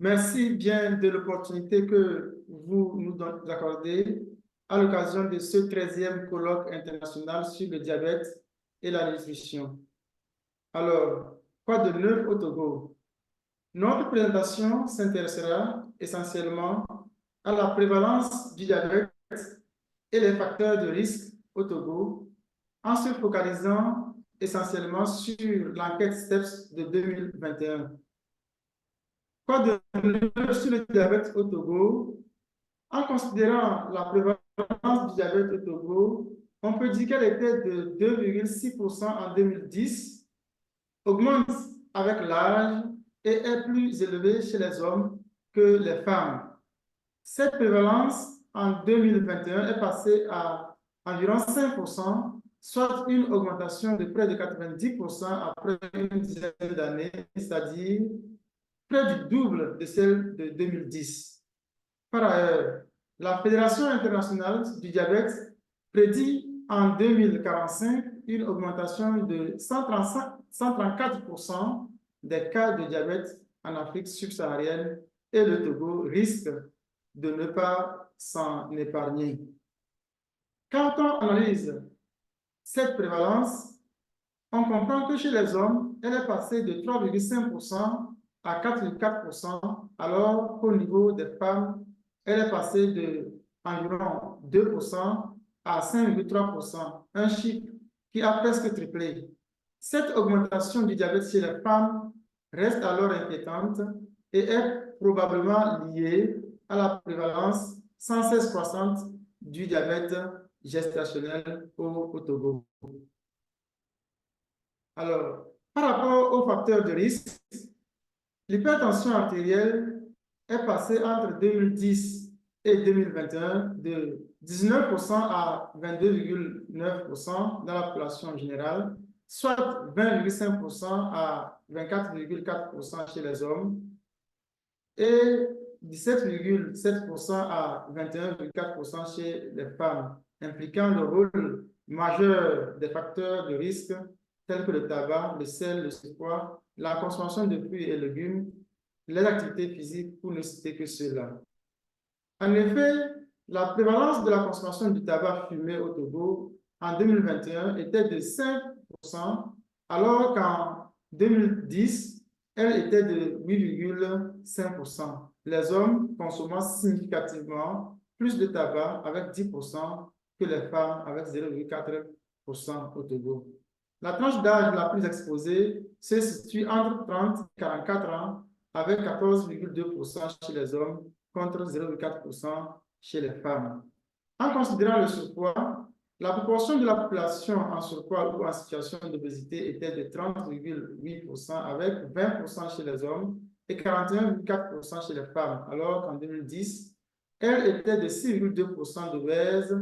Merci bien de l'opportunité que vous nous accordez à l'occasion de ce 13e colloque international sur le diabète et la nutrition. Alors, quoi de neuf au Togo? Notre présentation s'intéressera essentiellement à la prévalence du diabète et les facteurs de risque au Togo, en se focalisant essentiellement sur l'enquête STEPS de 2021. Quoi de neuf sur le diabète au Togo? En considérant la prévalence du diabète au Togo, on peut dire qu'elle était de 2,6% en 2010, augmente avec l'âge et est plus élevée chez les hommes que les femmes. Cette prévalence en 2021 est passée à environ 5%, soit une augmentation de près de 90% après une dizaine d'années, c'est-à-dire près du double de celle de 2010. Par ailleurs, la Fédération internationale du diabète prédit en 2045 une augmentation de 134% des cas de diabète en Afrique subsaharienne et le Togo risque de ne pas s'en épargner. Quand on analyse cette prévalence, on comprend que chez les hommes, elle est passée de 3,5% à 4,4%, alors qu'au niveau des femmes, elle est passée de environ 2% à 5,3%, un chiffre qui a presque triplé. Cette augmentation du diabète chez les femmes reste alors inquiétante et est probablement liée à la prévalence sans cesse croissante du diabète gestationnel au Togo. Alors, par rapport aux facteurs de risque, l'hypertension artérielle est passée entre 2010 et 2021 de 19% à 22,9% dans la population générale, soit 20,5% à 24,4% chez les hommes et 17,7% à 21,4% chez les femmes, impliquant le rôle majeur des facteurs de risque tels que le tabac, le sel, le surpoids, la consommation de fruits et légumes, les activités physiques, pour ne citer que cela. En effet, la prévalence de la consommation du tabac fumé au Togo en 2021 était de 5%, alors qu'en 2010, elle était de 8,5%. Les hommes consommant significativement plus de tabac avec 10% que les femmes avec 0,4% au Togo. La tranche d'âge la plus exposée se situe entre 30 et 44 ans avec 14,2% chez les hommes contre 0,4% chez les femmes. En considérant le surpoids, la proportion de la population en surpoids ou en situation d'obésité était de 30,8% avec 20% chez les hommes et 41,4% chez les femmes, alors qu'en 2010, elle était de 6,2% d'obèses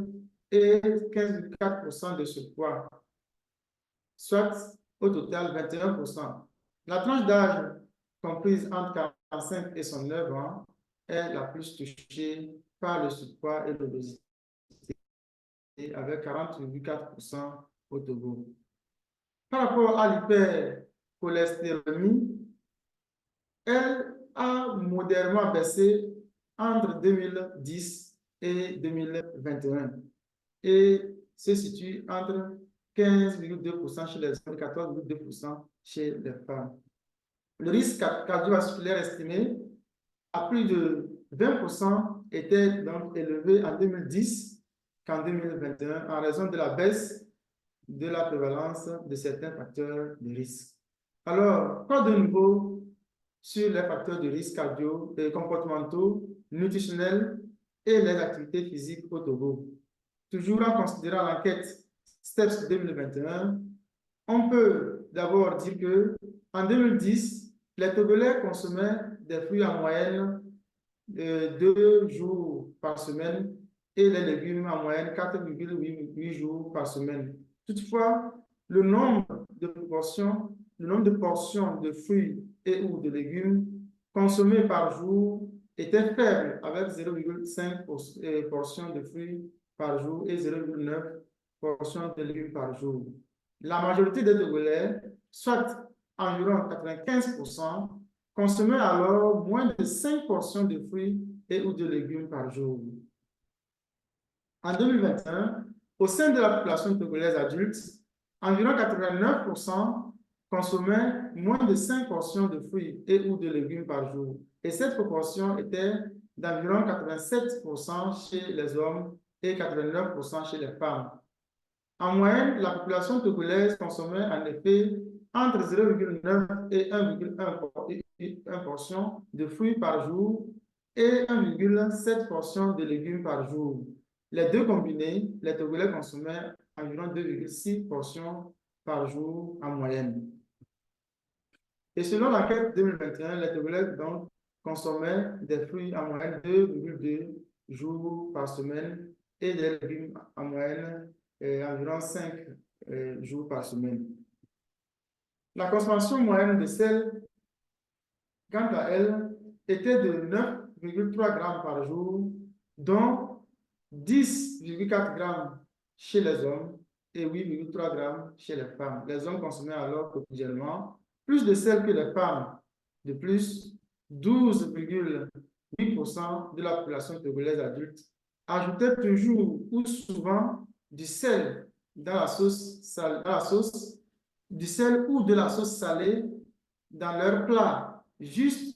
et 15,4% de surpoids, soit au total 21%. La tranche d'âge comprise entre 45 et 109 ans est la plus touchée par le surpoids et l'obésité, avec 40,4% au Togo. Par rapport à l'hypercholestérolémie, elle a modérément baissé entre 2010 et 2021 et se situe entre 15,2% chez les hommes et 14,2% chez les femmes. Le risque cardiovasculaire estimé à plus de 20% était donc élevé en 2010 qu'en 2021 en raison de la baisse de la prévalence de certains facteurs de risque. Alors, quoi de nouveau sur les facteurs de risque cardio et comportementaux, nutritionnels et les activités physiques au Togo? Toujours en considérant l'enquête STEPS 2021, on peut d'abord dire que en 2010, les Togolais consommaient des fruits en moyenne 2 jours par semaine et les légumes en moyenne 4,8 jours par semaine. Toutefois, le nombre de portions de fruits et ou de légumes consommés par jour était faible, avec 0,5 portions de fruits par jour et 0,9 portions de légumes par jour. La majorité des Togolais, soit environ 95%, consommait alors moins de 5 portions de fruits et ou de légumes par jour. En 2021, au sein de la population togolaise adulte, environ 89% consommaient moins de 5 portions de fruits et ou de légumes par jour. Et cette proportion était d'environ 87% chez les hommes et 89% chez les femmes. En moyenne, la population togolaise consommait en effet entre 0,9 et 1,1 portion de fruits par jour et 1,7 portions de légumes par jour. Les deux combinés, les Togolais consommaient environ 2,6 portions par jour en moyenne. Et selon l'enquête 2021, les Togolais donc consommaient des fruits en moyenne 2,2 jours par semaine et des légumes en moyenne environ 5 jours par semaine. La consommation moyenne de sel, quant à elle, était de 9,3 grammes par jour, dont 10,4 grammes chez les hommes et 8,3 grammes chez les femmes. Les hommes consommaient alors quotidiennement plus de sel que les femmes. De plus, 12,8% de la population togolaise adulte ajoutait toujours ou souvent du sel dans la sauce, du sel ou de la sauce salée dans leur plat, juste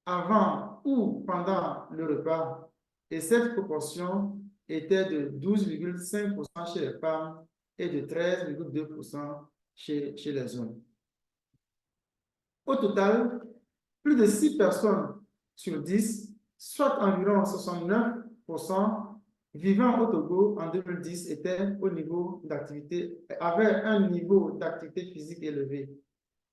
avant ou pendant le repas. Et cette proportion était de 12,5% chez les femmes et de 13,2% chez les hommes. Au total, plus de 6 personnes sur 10, soit environ 69%, vivant au Togo en 2010 avaient un niveau d'activité physique élevé.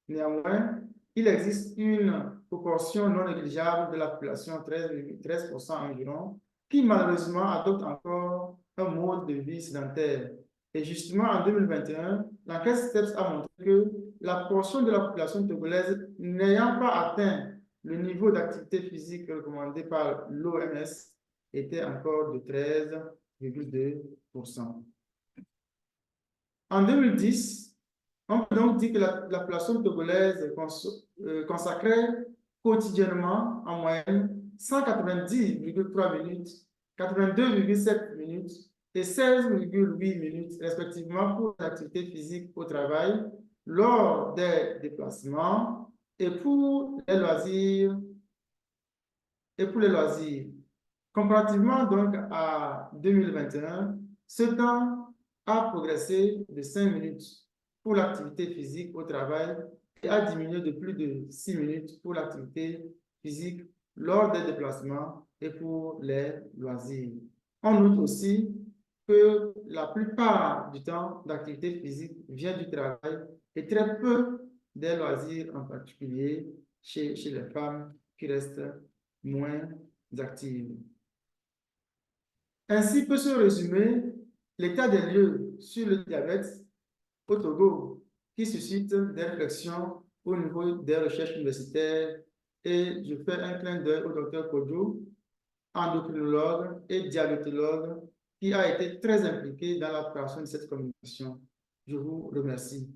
Néanmoins, il existe une proportion non négligeable de la population, 13% environ, qui malheureusement adopte encore un mode de vie sédentaire. Et justement, en 2021, l'enquête STEPS a montré que la proportion de la population togolaise n'ayant pas atteint le niveau d'activité physique recommandé par l'OMS était encore de 13,2%. En 2010, on peut donc dire que la population togolaise consacrait quotidiennement en moyenne 190,3 minutes, 82,7 minutes et 16,8 minutes respectivement pour l'activité physique au travail, lors des déplacements et pour les loisirs. Comparativement donc à 2021, ce temps a progressé de 5 minutes pour l'activité physique au travail et a diminué de plus de 6 minutes pour l'activité physique lors des déplacements et pour les loisirs. On note aussi que la plupart du temps d'activité physique vient du travail et très peu des loisirs, en particulier chez les femmes qui restent moins actives. Ainsi peut se résumer l'état des lieux sur le diabète au Togo, qui suscite des réflexions au niveau des recherches universitaires, et je fais un clin d'œil au docteur Kodjo, endocrinologue et diabétologue, qui a été très impliqué dans la préparation de cette communication. Je vous remercie.